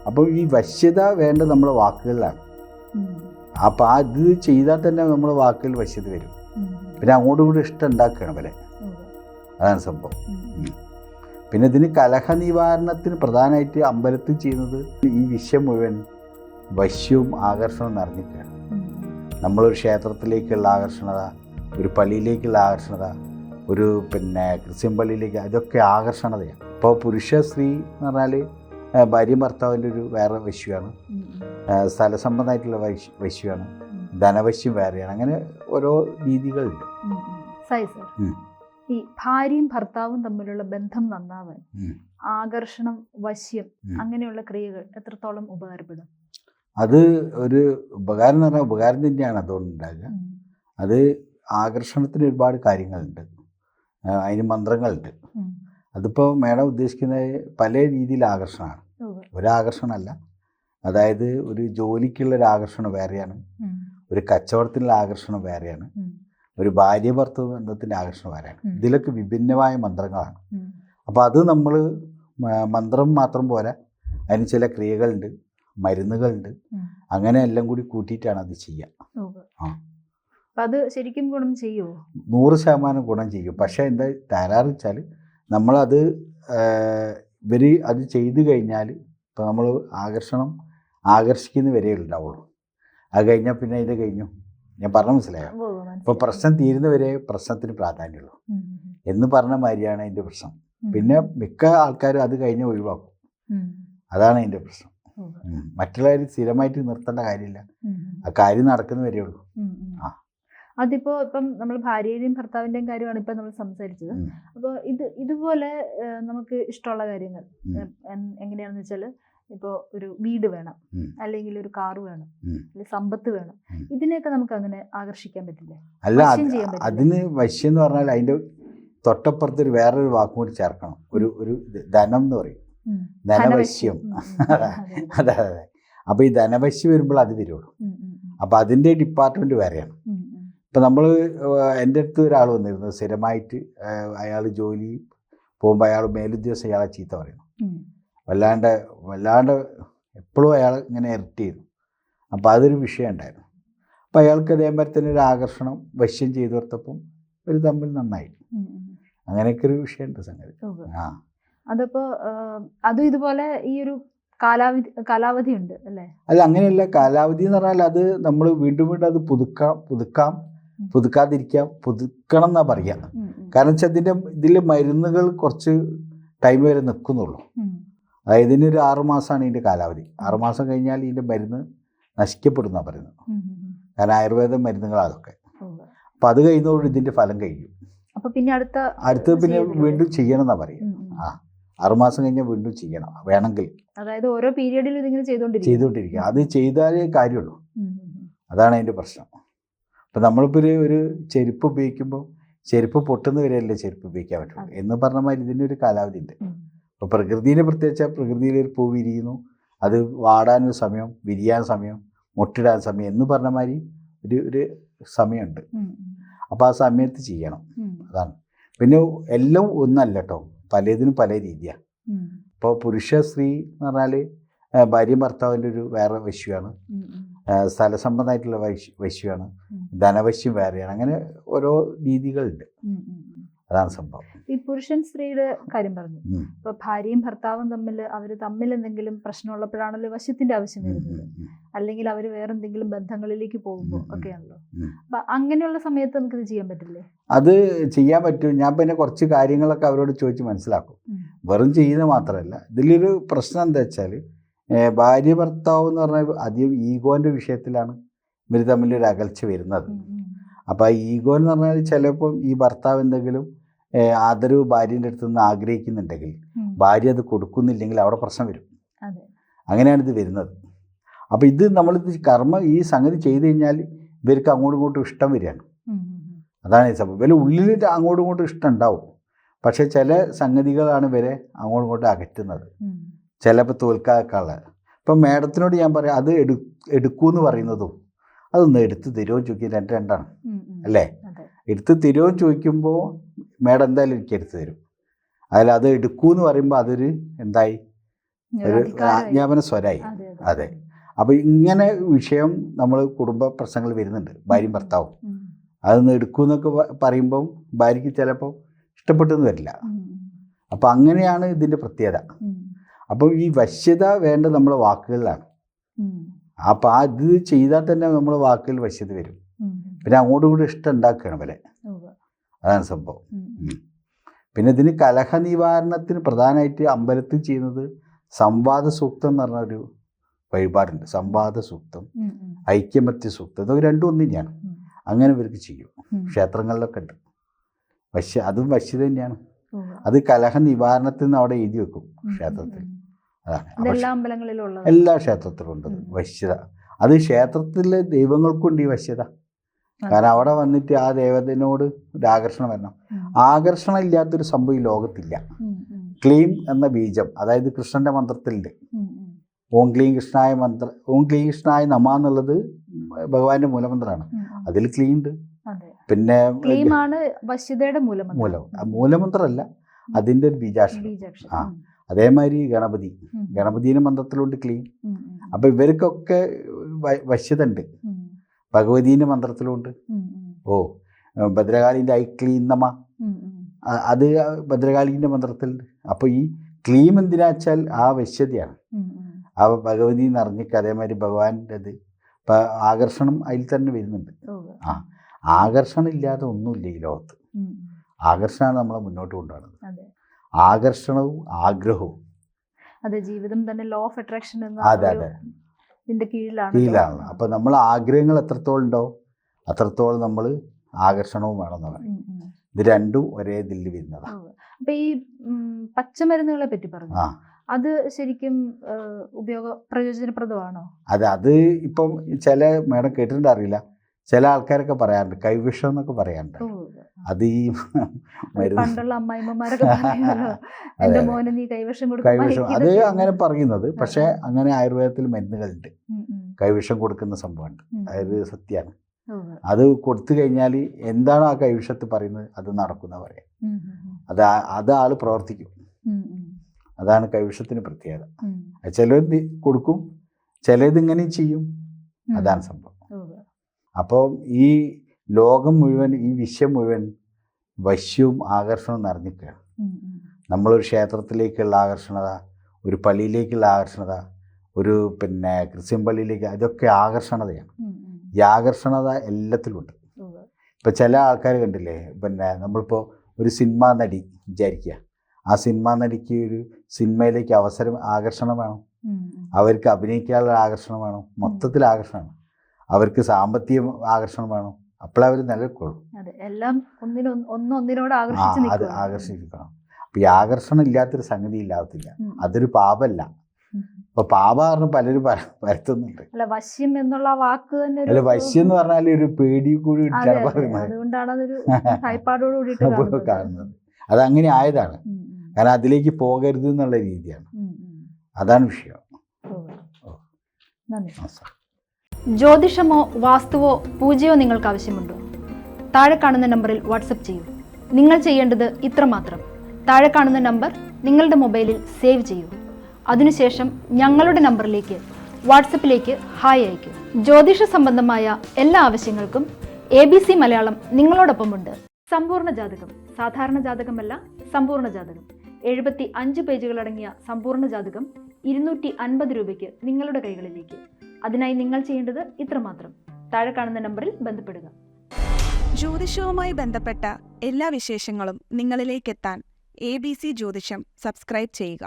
അപ്പോൾ ഈ വശ്യത വേണ്ട നമ്മുടെ വാക്കുകളിലാണ്. അപ്പോൾ അത് ചെയ്താൽ തന്നെ നമ്മുടെ വാക്കുകൾ വശ്യത വരും. പിന്നെ അങ്ങോട്ടും കൂടി ഇഷ്ടം ഉണ്ടാക്കുകയാണ് പോലെ. അതാണ് സംഭവം. പിന്നെ ഇതിന് കലഹ നിവാരണത്തിന് പ്രധാനമായിട്ട് അമ്പലത്തിൽ ചെയ്യുന്നത് ഈ വിഷയം മുഴുവൻ വശ്യവും ആകർഷണവും നിറഞ്ഞിട്ടാണ്. നമ്മളൊരു ക്ഷേത്രത്തിലേക്കുള്ള ആകർഷണത, ഒരു പള്ളിയിലേക്കുള്ള ആകർഷണത, ഒരു ക്രിസ്ത്യൻ പള്ളിയിലേക്ക്, അതൊക്കെ ആകർഷണതയാണ്. ഇപ്പോൾ പുരുഷ സ്ത്രീ എന്ന് പറഞ്ഞാൽ ഭാര്യയും ഭർത്താവിൻ്റെ ഒരു വേറെ വശ്യമാണ്, സ്ഥലസംബന്ധമായിട്ടുള്ള വശ്യമാണ്, ധനവശ്യം വേറെയാണ്. അങ്ങനെ ഓരോ രീതികളുണ്ട്. ഈ ഭാര്യയും ഭർത്താവും തമ്മിലുള്ള ബന്ധം നന്നാവാൻ ആകർഷണം, വശ്യം അങ്ങനെയുള്ള ക്രിയകൾ എത്രത്തോളം ഉപകാരപ്പെടും? അത് ഒരു ഉപകാരം എന്ന് പറഞ്ഞാൽ ഉപകാരം തന്നെയാണ് അതുകൊണ്ടുണ്ടാകുക. അത് ആകർഷണത്തിന് ഒരുപാട് കാര്യങ്ങളുണ്ട്, അതിന് മന്ത്രങ്ങളുണ്ട്. അതിപ്പോൾ മേഡം ഉദ്ദേശിക്കുന്നത് പല രീതിയിൽ ആകർഷണമാണ്. ഒരാകർഷണമല്ല. അതായത് ഒരു ജോലിക്കുള്ളൊരു ആകർഷണം വേറെയാണ്, ഒരു കച്ചവടത്തിനുള്ള ആകർഷണം വേറെയാണ്, ഒരു ഭാര്യ ഭർത്തൃ ബന്ധത്തിൻ്റെ ആകർഷണം വേറെയാണ്. ഇതിലൊക്കെ വിഭിന്നമായ മന്ത്രങ്ങളാണ്. അപ്പോൾ അത് നമ്മൾ മന്ത്രം മാത്രം പോരാ, അതിന് ചില ക്രിയകളുണ്ട്, മരുന്നുകളുണ്ട്. അങ്ങനെ എല്ലാം കൂടി കൂട്ടിയിട്ടാണ് അത് ചെയ്യുക. അത് ശരിക്കും ഗുണം ചെയ്യുമോ? 100% ഗുണം ചെയ്യും. പക്ഷേ എന്താ തരാറ് വെച്ചാൽ നമ്മളത് ഇവർ അത് ചെയ്തു കഴിഞ്ഞാൽ, ഇപ്പോൾ നമ്മൾ ആകർഷിക്കുന്ന വരെ ഉണ്ടാവുള്ളൂ. അത് കഴിഞ്ഞാൽ പിന്നെ ഇത് കഴിഞ്ഞു. ഞാൻ പറഞ്ഞ മനസ്സിലായോ? ഇപ്പോൾ പ്രശ്നം തീരുന്നവരെ പ്രശ്നത്തിന് പ്രാധാന്യമുള്ളൂ എന്ന് പറഞ്ഞ മാതിരിയാണ് അതിൻ്റെ പ്രശ്നം. പിന്നെ മിക്ക ആൾക്കാരും അത് കഴിഞ്ഞ് ഒഴിവാക്കും. അതാണ് അതിൻ്റെ പ്രശ്നം. മറ്റുള്ളവർ സ്ഥിരമായിട്ട് നിർത്തേണ്ട കാര്യമില്ല, ആ കാര്യം നടക്കുന്ന വരെ ഉള്ളൂ. അതിപ്പോൾ ഇപ്പം നമ്മൾ ഭാര്യയുടെയും ഭർത്താവിൻ്റെയും കാര്യമാണ് ഇപ്പം നമ്മൾ സംസാരിച്ചത്. അപ്പോൾ ഇതുപോലെ നമുക്ക് ഇഷ്ടമുള്ള കാര്യങ്ങൾ എങ്ങനെയാണെന്ന് വെച്ചാൽ, ഇപ്പോൾ ഒരു വീട് വേണം, അല്ലെങ്കിൽ ഒരു കാറ് വേണം, അല്ലെങ്കിൽ സമ്പത്ത് വേണം, ഇതിനെയൊക്കെ നമുക്ക് അങ്ങനെ ആകർഷിക്കാൻ പറ്റില്ലേ? അല്ല, അതിന് വശ്യം എന്ന് പറഞ്ഞാൽ അതിൻ്റെ തൊട്ടപ്പുറത്ത് വേറൊരു വാക്കും കൂടി ചേർക്കണം. ഒരു ധനം എന്ന് പറയും, ധനവശ്യം. അതെ. അപ്പോൾ ഈ ധനവശ്യം വരുമ്പോൾ അത് വരുള്ളൂ. അപ്പോൾ അതിൻ്റെ ഡിപ്പാർട്ട്മെൻറ്റ് വേറെയാണ്. ഇപ്പം നമ്മൾ എൻ്റെ അടുത്ത് ഒരാൾ വന്നിരുന്നു, സ്ഥിരമായിട്ട് അയാൾ ജോലി പോകുമ്പോൾ അയാൾ മേലുദ്യോഗസ്ഥ അയാളെ ചീത്ത പറയുന്നു. വല്ലാണ്ട് എപ്പോഴും അയാൾ ഇങ്ങനെ ഇരട്ടി ചെയ്യുന്നു. അപ്പോൾ അതൊരു വിഷയം ഉണ്ടായിരുന്നു. അപ്പോൾ അയാൾക്ക് അതേമാതിരി തന്നെ ഒരു ആകർഷണം വശ്യം ചെയ്തു കൊടുത്തപ്പം ഒരു തമ്മിൽ നന്നായി. അങ്ങനെയൊക്കെ ഒരു വിഷയമുണ്ട് സംഗതി. അതപ്പോൾ അതും ഇതുപോലെ ഈ ഒരു കാലാവധി ഉണ്ട് അല്ലേ? അല്ല, അങ്ങനെയല്ല. കാലാവധി എന്ന് പറഞ്ഞാൽ അത് നമ്മൾ വീണ്ടും അത് പുതുക്കണം എന്നാ പറയാ. കാരണം വെച്ചാൽ ഇതിൽ മരുന്നുകൾ കുറച്ച് ടൈം വരെ നിൽക്കുന്നുള്ളൂ. അതായത് ഇതിനൊരു 6 മാസമാണ് ഇതിൻ്റെ കാലാവധി. 6 മാസം കഴിഞ്ഞാൽ ഇതിൻ്റെ മരുന്ന് നശിക്കപ്പെടുന്ന പറയുന്നത്. കാരണം ആയുർവേദ മരുന്നുകളാണ് അതൊക്കെ. അപ്പം അത് കഴിയുന്നതോട് ഇതിൻ്റെ ഫലം കഴിയും. അപ്പോൾ പിന്നെ അടുത്ത് പിന്നെ വീണ്ടും ചെയ്യണം എന്നാ പറയും. 6 മാസം കഴിഞ്ഞാൽ വീണ്ടും ചെയ്യണം വേണമെങ്കിൽ. അതായത് ഓരോ പീരീഡിലും ഇതിങ്ങനെ ചെയ്തുകൊണ്ടിരിക്കുക. അത് ചെയ്താലേ കാര്യമുള്ളൂ. അതാണ് അതിൻ്റെ പ്രശ്നം. അപ്പം നമ്മളിപ്പോൾ ഒരു ചെരുപ്പ് ഉപയോഗിക്കുമ്പോൾ ചെരുപ്പ് പൊട്ടുന്നവരെയല്ലേ ചെരുപ്പ് ഉപയോഗിക്കാൻ പറ്റുള്ളൂ എന്ന് പറഞ്ഞ മാതിരി ഇതിനൊരു കാലാവധി ഉണ്ട്. ഇപ്പോൾ പ്രകൃതിനെ പ്രത്യേകിച്ച് പ്രകൃതിയിലൊരു പൂ വിരിയുന്നു, അത് വാടാനൊരു സമയം, വിരിയാൻ സമയം, മുട്ടിടാൻ സമയം എന്ന് പറഞ്ഞ മാതിരി ഒരു സമയമുണ്ട്. അപ്പോൾ ആ സമയത്ത് ചെയ്യണം. അതാണ്. പിന്നെ എല്ലാം ഒന്നല്ല കേട്ടോ, പലതിനും പല രീതിയാണ്. ഇപ്പോൾ പുരുഷ സ്ത്രീ എന്ന് പറഞ്ഞാൽ ഭാര്യയും ഭർത്താവിൻ്റെ ഒരു വേറെ വശ്യമാണ്, സ്ഥലസംബന്ധമായിട്ടുള്ള വശ്യമാണ്, ധനവശ്യം വേറെയാണ്. അങ്ങനെ ഓരോ രീതികളുണ്ട്. അതാണ് സംഭവം. ഈ പുരുഷൻ സ്ത്രീയുടെ കാര്യം പറഞ്ഞു. ഇപ്പൊ ഭാര്യയും ഭർത്താവും തമ്മിൽ എന്തെങ്കിലും പ്രശ്നമുള്ളപ്പോഴാണല്ലോ വശ്യത്തിന്റെ ആവശ്യം വരുന്നത്, അല്ലെങ്കിൽ അവർ വേറെ എന്തെങ്കിലും ബന്ധങ്ങളിലേക്ക് പോകുമ്പോൾ ഒക്കെയാണല്ലോ. അപ്പൊ അങ്ങനെയുള്ള സമയത്ത് നമുക്കിത് ചെയ്യാൻ പറ്റില്ലേ? അത് ചെയ്യാൻ പറ്റും. ഞാൻ പിന്നെ കുറച്ച് കാര്യങ്ങളൊക്കെ അവരോട് ചോദിച്ച് മനസ്സിലാക്കും. വെറും ചെയ്യുന്നത് മാത്രമല്ല. ഇതിലൊരു പ്രശ്നം എന്താ വെച്ചാൽ, ഭാര്യ ഭർത്താവ് എന്ന് പറഞ്ഞാൽ അധികം ഈഗോൻ്റെ വിഷയത്തിലാണ് ഇവർ തമ്മിലൊരു അകൽച്ച വരുന്നത്. അപ്പോൾ ആ ഈഗോ എന്ന് പറഞ്ഞാൽ ചിലപ്പം ഈ ഭർത്താവ് എന്തെങ്കിലും ആദരവ് ഭാര്യൻ്റെ അടുത്ത് നിന്ന് ആഗ്രഹിക്കുന്നുണ്ടെങ്കിൽ ഭാര്യ അത് കൊടുക്കുന്നില്ലെങ്കിൽ അവിടെ പ്രശ്നം വരും. അങ്ങനെയാണ് ഇത് വരുന്നത്. അപ്പോൾ ഇത് നമ്മളിത് ഈ സംഗതി ചെയ്ത് കഴിഞ്ഞാൽ ഇവർക്ക് അങ്ങോട്ടും ഇങ്ങോട്ടും ഇഷ്ടം വരികയാണ്. അതാണ് ഈ സംഭവം. ഇവർ ഉള്ളിൽ അങ്ങോട്ടും ഇങ്ങോട്ടും ഇഷ്ടം ഉണ്ടാവും, പക്ഷേ ചില സംഗതികളാണ് ഇവരെ അങ്ങോട്ടും ഇങ്ങോട്ടും അകറ്റുന്നത്. ചിലപ്പോൾ തോൽക്കാനുള്ളത്. ഇപ്പം മേഡത്തിനോട് ഞാൻ പറയാം, അത് എടുക്കൂന്ന് പറയുന്നതും അതൊന്ന് എടുത്ത് തരുമോ ചോദിക്കും, രണ്ടാണ് അല്ലേ? എടുത്ത് തരുമോ ചോദിക്കുമ്പോൾ മേഡം എന്തായാലും എനിക്ക് എടുത്ത് തരും. അതിൽ അത് എടുക്കൂന്ന് പറയുമ്പോൾ അതൊരു എന്തായി ഒരു ആജ്ഞാപന സ്വരായി. അതെ. അപ്പോൾ ഇങ്ങനെ വിഷയം നമ്മൾ കുടുംബ പ്രശ്നങ്ങൾ വരുന്നുണ്ട്, ഭാര്യയും ഭർത്താവും. അതൊന്ന് എടുക്കുമെന്നൊക്കെ പറയുമ്പം ഭാര്യയ്ക്ക് ചിലപ്പോൾ ഇഷ്ടപ്പെട്ടെന്ന് വരില്ല. അപ്പം അങ്ങനെയാണ് ഇതിൻ്റെ പ്രത്യേകത. അപ്പം ഈ വശ്യത വേണ്ടത് നമ്മളെ വാക്കുകളിലാണ്. അപ്പം അത് ചെയ്താൽ തന്നെ നമ്മളെ വാക്കുകളിൽ വശ്യത വരും. പിന്നെ അങ്ങോട്ടും കൂടി ഇഷ്ടം ഉണ്ടാക്കുകയാണ് വരെ. അതാണ് സംഭവം. പിന്നെ ഇതിന് കലഹ നിവാരണത്തിന് പ്രധാനമായിട്ട് അമ്പലത്തിൽ ചെയ്യുന്നത് സംവാദ സൂക്തം എന്ന് പറഞ്ഞൊരു വഴിപാടുണ്ട്. സംവാദ സൂക്തം, ഐക്യമത്യ സൂക്തം, ഇതൊക്കെ രണ്ടും ഒന്നു തന്നെയാണ്. അങ്ങനെ ഇവർക്ക് ചെയ്യും. ക്ഷേത്രങ്ങളിലൊക്കെ ഉണ്ട്. അതും വശ്യത തന്നെയാണ്. അത് കലഹ നിവാരണത്തിൽ നിന്ന് അവിടെ എഴുതി വെക്കും ക്ഷേത്രത്തിൽ. അതാണ് എല്ലാ ക്ഷേത്രത്തിലും ഉണ്ട് വശ്യത. അത് ക്ഷേത്രത്തിലെ ദൈവങ്ങൾക്കുണ്ട് ഈ വശ്യത. കാരണം അവിടെ വന്നിട്ട് ആ ദേവതയോട് ഒരു ആകർഷണം വരണം. ആകർഷണം ഇല്ലാത്തൊരു സംഭവം ഈ ലോകത്തില്ല. ക്ലീം എന്ന ബീജം, അതായത് കൃഷ്ണന്റെ മന്ത്രത്തിലുണ്ട്. ഓം ക്ലീം കൃഷ്ണായ മന്ത്രം, ഓം ക്ലീം കൃഷ്ണായ നമ എന്നുള്ളത് ഭഗവാന്റെ മൂലമന്ത്രമാണ്. അതിൽ ക്ലീം ഉണ്ട്. പിന്നെ മൂലമന്ത്രമല്ല, അതിൻ്റെ ഒരു ബീജാക്ഷരം. അതേമാതിരി ഗണപതിയുടെ മന്ത്രത്തിലുണ്ട് ക്ലീം. അപ്പൊ ഇവർക്കൊക്കെ വശ്യത ഉണ്ട്. ഭഗവതീൻ്റെ മന്ത്രത്തിലുണ്ട്. ഭദ്രകാളിൻ്റെ ഐ ക്ലീം നമ, അത് ഭദ്രകാളിൻ്റെ മന്ത്രത്തിലുണ്ട്. അപ്പോൾ ഈ ക്ലീം എന്തിനാച്ചാൽ ആ വശ്യതയാണ്. ആ ഭഗവതി നിറഞ്ഞിക്ക് അതേമാതിരി ഭഗവാന്റെ ഇത് ആകർഷണം അതിൽ തന്നെ വരുന്നുണ്ട്. ആകർഷണം ഇല്ലാതെ ഒന്നുമില്ല ഈ ലോകത്ത്. ആകർഷണമാണ് നമ്മളെ മുന്നോട്ട് കൊണ്ടുപോകുന്നത്. ആകർഷണവും ആഗ്രഹവും. അതെ, ജീവിതം തന്നെ ലോ ഓഫ് അട്രാക്ഷൻ കീഴിലാണ്. അപ്പൊ നമ്മൾ ആഗ്രഹങ്ങൾ എത്രത്തോളം ഉണ്ടോ അത്രത്തോളം നമ്മൾ ആകർഷണവും വേണമെന്ന് പറയും. ഇത് രണ്ടും ഒരേ ഇതിൽ വരുന്നതാണ്. അപ്പൊ ഈ പച്ചമരുന്നുകളെ പറ്റി പറഞ്ഞു, അത് ശരിക്കും പ്രയോജനപ്രദമാണോ? അത് ഇപ്പം ചില മേഡം കേട്ടിട്ടുണ്ട് അറിയില്ല, ചില ആൾക്കാരൊക്കെ പറയാറുണ്ട് കൈവിഷം എന്നൊക്കെ പറയാറുണ്ട്. അത് ഈ പണ്ടുള്ള അമ്മായിമ്മമാരൊക്കെ കൈവിഷം അത് അങ്ങനെ പറയുന്നത്. പക്ഷെ അങ്ങനെ ആയുർവേദത്തിൽ മരുന്നുകളുണ്ട് കൈവിഷം കൊടുക്കുന്ന സംഭവമുണ്ട്. അതായത് സത്യമാണ്. അത് കൊടുത്തു കഴിഞ്ഞാൽ എന്താണോ ആ കൈവിഷത്ത് പറയുന്നത് അത് നടക്കുന്ന പറയാം. അത് ആള് പ്രവർത്തിക്കും. അതാണ് കൈവിഷത്തിന് പ്രത്യേകത. ചിലർ കൊടുക്കും, ചിലത് ഇങ്ങനെ ചെയ്യും. അതാണ് സംഭവം. അപ്പോൾ ഈ ലോകം മുഴുവൻ, ഈ വിശ്വം മുഴുവൻ വശ്യവും ആകർഷണവും നിറഞ്ഞിരിക്കുകയാണ്. നമ്മളൊരു ക്ഷേത്രത്തിലേക്കുള്ള ആകർഷണത, ഒരു പള്ളിയിലേക്കുള്ള ആകർഷണത, ഒരു ക്രിസ്ത്യൻ പള്ളിയിലേക്ക്, അതൊക്കെ ആകർഷണതയാണ്. ഈ ആകർഷണത എല്ലാത്തിലുമുണ്ട്. ഇപ്പം ചില ആൾക്കാർ കണ്ടില്ലേ, നമ്മളിപ്പോൾ ഒരു സിനിമാ നടി വിചാരിക്കുക, ആ സിനിമാ നടിക്ക് ഒരു സിനിമയിലേക്ക് ആകർഷണം വേണം, അവർക്ക് അഭിനയിക്കാനുള്ള ആകർഷണം വേണം, മൊത്തത്തിൽ ആകർഷണമാണ്. അവർക്ക് സാമ്പത്തിക ആകർഷണം വേണം, അപ്പോഴേ അവർ നിലനിൽക്കുള്ളൂ. അത് ആകർഷിക്കണം. അപ്പം ഈ ആകർഷണം ഇല്ലാത്തൊരു സംഗതി ഇല്ലാത്തില്ല. അതൊരു പാപമല്ല. അപ്പൊ പാപം പലരും വരുത്തുന്നുണ്ട്. അല്ല, വശ്യം എന്നുള്ള വാക്ക് തന്നെ, അല്ല വശ്യം എന്ന് പറഞ്ഞാൽ ഒരു പേടി കൂടി ഇട്ടാണ് കാണുന്നത്. അതങ്ങനെ ആയതാണ്. കാരണം അതിലേക്ക് പോകരുത് എന്നുള്ള രീതിയാണ്. അതാണ് വിഷയം. ജ്യോതിഷമോ വാസ്തുവോ പൂജയോ നിങ്ങൾക്ക് ആവശ്യമുണ്ടോ? താഴെ കാണുന്ന നമ്പറിൽ വാട്സപ്പ് ചെയ്യൂ. നിങ്ങൾ ചെയ്യേണ്ടത് ഇത്രമാത്രം: താഴെ കാണുന്ന നമ്പർ നിങ്ങളുടെ മൊബൈലിൽ സേവ് ചെയ്യൂ. അതിനുശേഷം ഞങ്ങളുടെ നമ്പറിലേക്ക് വാട്സപ്പിലേക്ക് ഹായ് അയയ്ക്കും. ജ്യോതിഷ സംബന്ധമായ എല്ലാ ആവശ്യങ്ങൾക്കും ABC മലയാളം നിങ്ങളോടൊപ്പമുണ്ട്. സമ്പൂർണ്ണ ജാതകം, സാധാരണ ജാതകമല്ല, സമ്പൂർണ്ണ ജാതകം. 75 പേജുകളടങ്ങിയ സമ്പൂർണ്ണ ജാതകം 250 രൂപയ്ക്ക് നിങ്ങളുടെ കൈകളിലേക്ക്. അതിനായി നിങ്ങൾ ചെയ്യേണ്ടത് ഇത്രമാത്രം: താഴെ കാണുന്ന നമ്പറിൽ ബന്ധപ്പെടുക. ജ്യോതിഷവുമായി ബന്ധപ്പെട്ട എല്ലാ വിശേഷങ്ങളും നിങ്ങളിലേക്കെത്താൻ ABC ജ്യോതിഷം സബ്സ്ക്രൈബ് ചെയ്യുക.